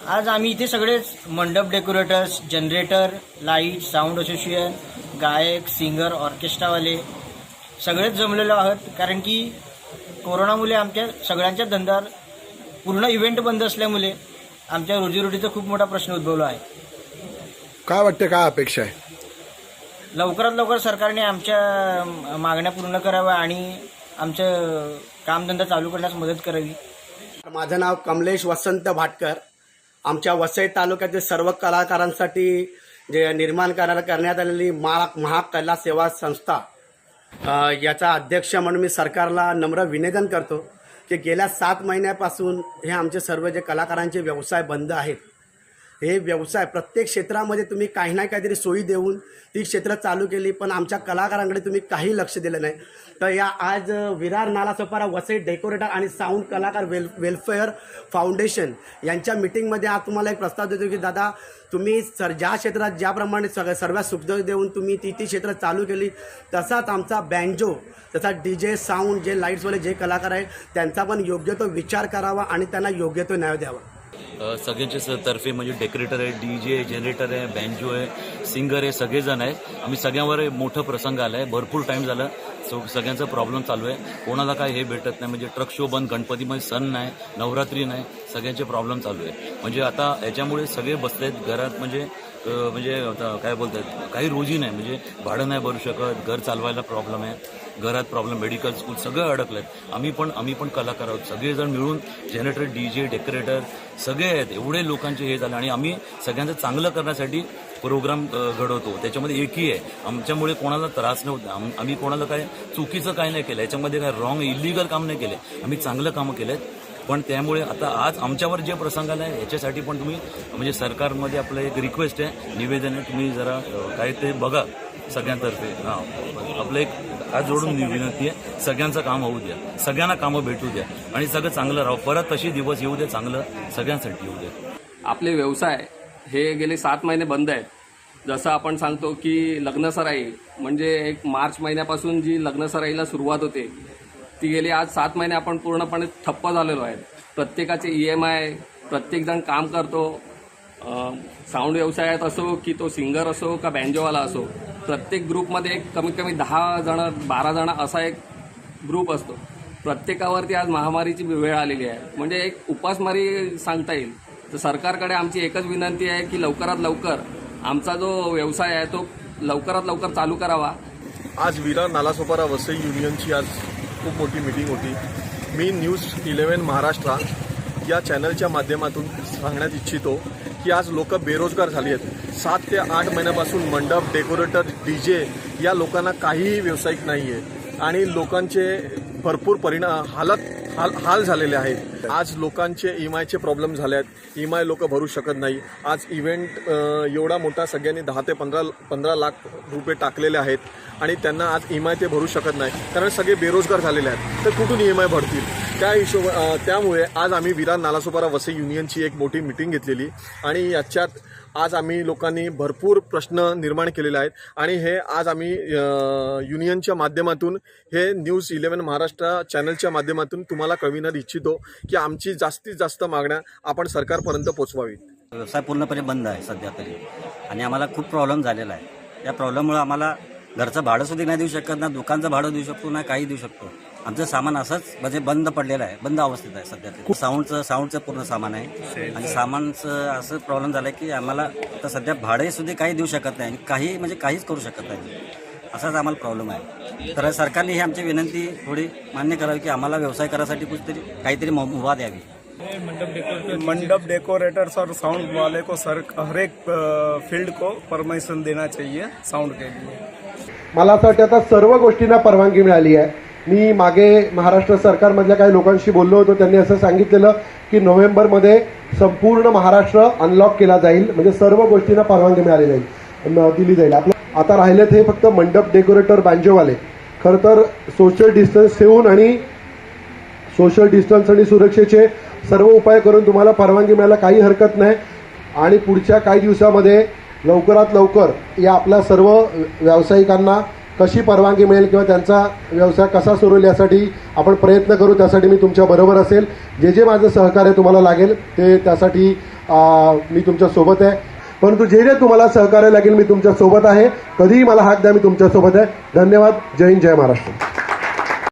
आज आम्ही इथे सगळेच मंडप decorators, generator, light, sound association, गायक, सिंगर, ऑर्केस्ट्रावाले सगळेच जमलेलो आहोत. कारण की कोरोनामुळे आमच्या सगळ्यांच्या धंद्यावर पूर्ण इव्हेंट बंद असल्यामुळे आमच्या रोजीरोटीचा खूप मोठा प्रश्न उद्भवला आहे. काय वाटतं, काय अपेक्षा आहे? लवकरात लवकर सरकारने आमच्या मागण्या पूर्ण कराव्या आणि आमचं कामधंदा चालू करण्यास मदत करावी. माझं नाव कमलेश वसंत भाटकर. आमच्या वसई तालुक्यातील सर्व कलाकारांसाठी जे निर्माण करण्यात आलेली महाकला सेवा संस्था याचा अध्यक्ष म्हणून मी सरकारला नम्र विनंती करतो की गेल्या 7 महिन्यापासून हे आमचे सर्व जे कलाकारांचे व्यवसाय बंद आहेत. हे व्यवसाय प्रत्येक क्षेत्रामध्ये तुम्ही काही ना काहीतरी सोयी देऊन ती क्षेत्र चालू केली, पण आमच्या कलाकारांकडे तुम्ही काही लक्ष दिलं नाही. तर या आज विरार नालासोपारा वसई डेकोरेटर आणि साऊंड कलाकार वेलफेअर फाउंडेशन यांच्या मीटिंगमध्ये आज तुम्हाला एक प्रस्ताव देतो की दादा तुम्ही ज्या क्षेत्रात ज्याप्रमाणे सर्व सुखदोष देऊन तुम्ही ती क्षेत्र चालू केली, तसाच आमचा बँजो, तसा DJ साऊंड जे लाईट्सवाले जे कलाकार आहेत त्यांचा पण योग्य तो विचार करावा आणि त्यांना योग्य तो न्याय द्यावा. सगळ्यांच्या तर्फे म्हणजे डेकोरेटर आहे, DJ, जनरेटर आहे, बँजो आहे, सिंगर आहे, सगळेजण आहेत. आम्ही सगळ्यांवर मोठं प्रसंग आला आहे. भरपूर टाईम झालं, सगळ्यांचा प्रॉब्लेम चालू आहे. कोणाला काय हे भेटत नाही. म्हणजे ट्रक शो बंद, गणपतीमध्ये सण नाही, नवरात्री नाही, सगळ्यांचे प्रॉब्लेम चालू आहे. म्हणजे आता याच्यामुळे सगळे बसलेत घरात. म्हणजे आता काय बोलतात, काही रोजी नाही. म्हणजे भाडं नाही भरू शकत, घर चालवायला प्रॉब्लेम आहे, घरात प्रॉब्लेम, मेडिकल, स्कूल सगळं अडकलं आहे. आम्ही पण कलाकार आहोत. सगळेजण मिळून जनरेटर, DJ, डेकोरेटर सगळे आहेत. एवढे लोकांचे हे झालं आणि आम्ही सगळ्यांचं चांगलं करण्यासाठी प्रोग्राम घडवतो. त्याच्यामध्ये एकही आहे, आमच्यामुळे कोणाला त्रास नव्हता. आम्ही कोणाला काय चुकीचं काय नाही केलं, याच्यामध्ये काय रॉंग इलिगल काम नाही केले. आम्ही चांगलं कामं केलेत. पण त्यामुळे आता आज आमच्यावर जे प्रसंग आला आहे याच्यासाठी पण तुम्ही म्हणजे सरकारमध्ये आपलं एक रिक्वेस्ट आहे, निवेदन आहे, तुम्ही जरा काय ते बघा सगळ्यांतर्फे. आपलं एक हात जोडून विनंती आहे, सगळ्यांचं काम होऊ द्या, सगळ्यांना कामं भेटू द्या आणि सगळं चांगलं राहू. परत तशी दिवस येऊ द्या, चांगलं सगळ्यांसाठी येऊ द्या. आपले व्यवसाय हे गेले 7 महिने बंद आहेत. जसं आपण सांगतो की लग्नसराई म्हणजे एक मार्च महिन्यापासून जी लग्नसराईला सुरुवात होते ती गेली आज 7 महिने आपण पूर्णपणे ठप्प झालेलो आहे. प्रत्येकाचे EMI, प्रत्येकजण काम करतो. साऊंड व्यवसायात असो की तो सिंगर असो का बँजोवाला असो, प्रत्येक ग्रुपमध्ये एक कमीत कमी 10 जण 12 जण असा एक ग्रुप असतो. प्रत्येकावरती आज महामारीची वेळ आलेली आहे. म्हणजे एक उपासमारी सांगता येईल. तर सरकारकडे आमची एकच विनंती आहे की लवकरात लवकर आमचा जो व्यवसाय आहे तो लवकरात लवकर चालू करावा. आज विरार नालासोपारा वसई युनियनची आज खूप मोठी मीटिंग होती. मी न्यूज 11 महाराष्ट्र या चॅनलच्या माध्यमातून सांगण्यात इच्छितो की आज लोक बेरोजगार झाली आहेत. 7 ते 8 महिन्यापासून मंडप, डेकोरेटर, DJ या लोकांना काहीही व्यावसायिक नाही आहे आणि लोकांचे भरपूर हाल झालेले आहेत. आज लोकांचे EMIचे प्रॉब्लेम झाले आहेत. EMI लोक भरू शकत नाही. आज इव्हेंट एवढा मोठा सगळ्यांनी 10 ते 15 लाख रुपये टाकलेले आहेत आणि त्यांना आज EMI ते भरू शकत नाही कारण सगळे बेरोजगार झालेले आहेत. तर कुठून EMI भरतील? त्यामुळे आज आम्ही विरार नालासोपारा वसई युनियनची एक मोठी मीटिंग घेतलेली आणि याच्यात आज आम्ही लोकांनी भरपूर प्रश्न निर्माण केलेले आहेत आणि हे आज आम्ही युनियनच्या माध्यमातून हे न्यूज 11 महाराष्ट्र चॅनलच्या माध्यमातून तुम्हाला कळविण्यात इच्छितो की आमची जास्तीत जास्त मागण्या आपण सरकारपर्यंत पोचवावी. व्यवसाय पूर्णपणे बंद आहे सध्या तरी आणि आम्हाला खूप प्रॉब्लेम झालेला आहे. या प्रॉब्लेममुळे आम्हाला घरचं भाडं सुद्धा नाही देऊ शकत, ना दुकानचं भाडं देऊ शकतो, ना काही देऊ शकतो. आमचं सामान असंच म्हणजे बंद पडलेलं आहे, बंद अवस्थेत आहे सध्या तरी. साऊंडचं पूर्ण सामान आहे आणि सामानचं असं प्रॉब्लेम झालं आहे की आम्हाला आता सध्या भाडे सुद्धा काही देऊ शकत नाही आणि काहीच करू शकत नाही. असाच आम्हाला प्रॉब्लेम आहे. तर सरकारने ही आमची विनंती थोडी मान्य करावी की आम्हाला व्यवसाय करायसाठी काहीतरी मुभा द्यावी. मंडप डेकोरेटर्स और साउंड वाले को हर एक फील्ड को परमिशन देना चाहिए साउंड के लिए. मला असं वाटतं आता सर्व गोष्टींना परवानगी मिळाली आहे. मी मागे महाराष्ट्र सरकारमधल्या काही लोकांशी बोललो होतो. त्यांनी असं सांगितलेलं की नोव्हेंबरमध्ये संपूर्ण महाराष्ट्र अनलॉक केला जाईल, म्हणजे सर्व गोष्टींना परवानगी दिली जाईल. आपलं आता राहिलेत हे फक्त मंडप डेकोरेटर, बँजोवाले. खरं तर सोशल डिस्टन्स आणि सुरक्षेचे सर्व उपाय करून तुम्हाला परवानगी मिळायला काही हरकत नाही आणि पुढच्या काही दिवसामध्ये लवकरात लवकर या आपल्या सर्व व्यावसायिकांना कशी परवानगी मिळेल किंवा त्यांचा व्यवसाय कसा सुरू होईल यासाठी आपण प्रयत्न करू. त्यासाठी मी तुमच्या बरोबर असेल. जे माझं सहकार्य तुम्हाला लागेल ते त्यासाठी मी तुमच्या सोबत आहे. परंतु जे जे तुम्हाला सहकार्य लागेल मी तुमच्या सोबत आहे. कधीही मला हाक द्या, मी तुमच्या सोबत आहे. धन्यवाद. जय हिंद, जय महाराष्ट्र.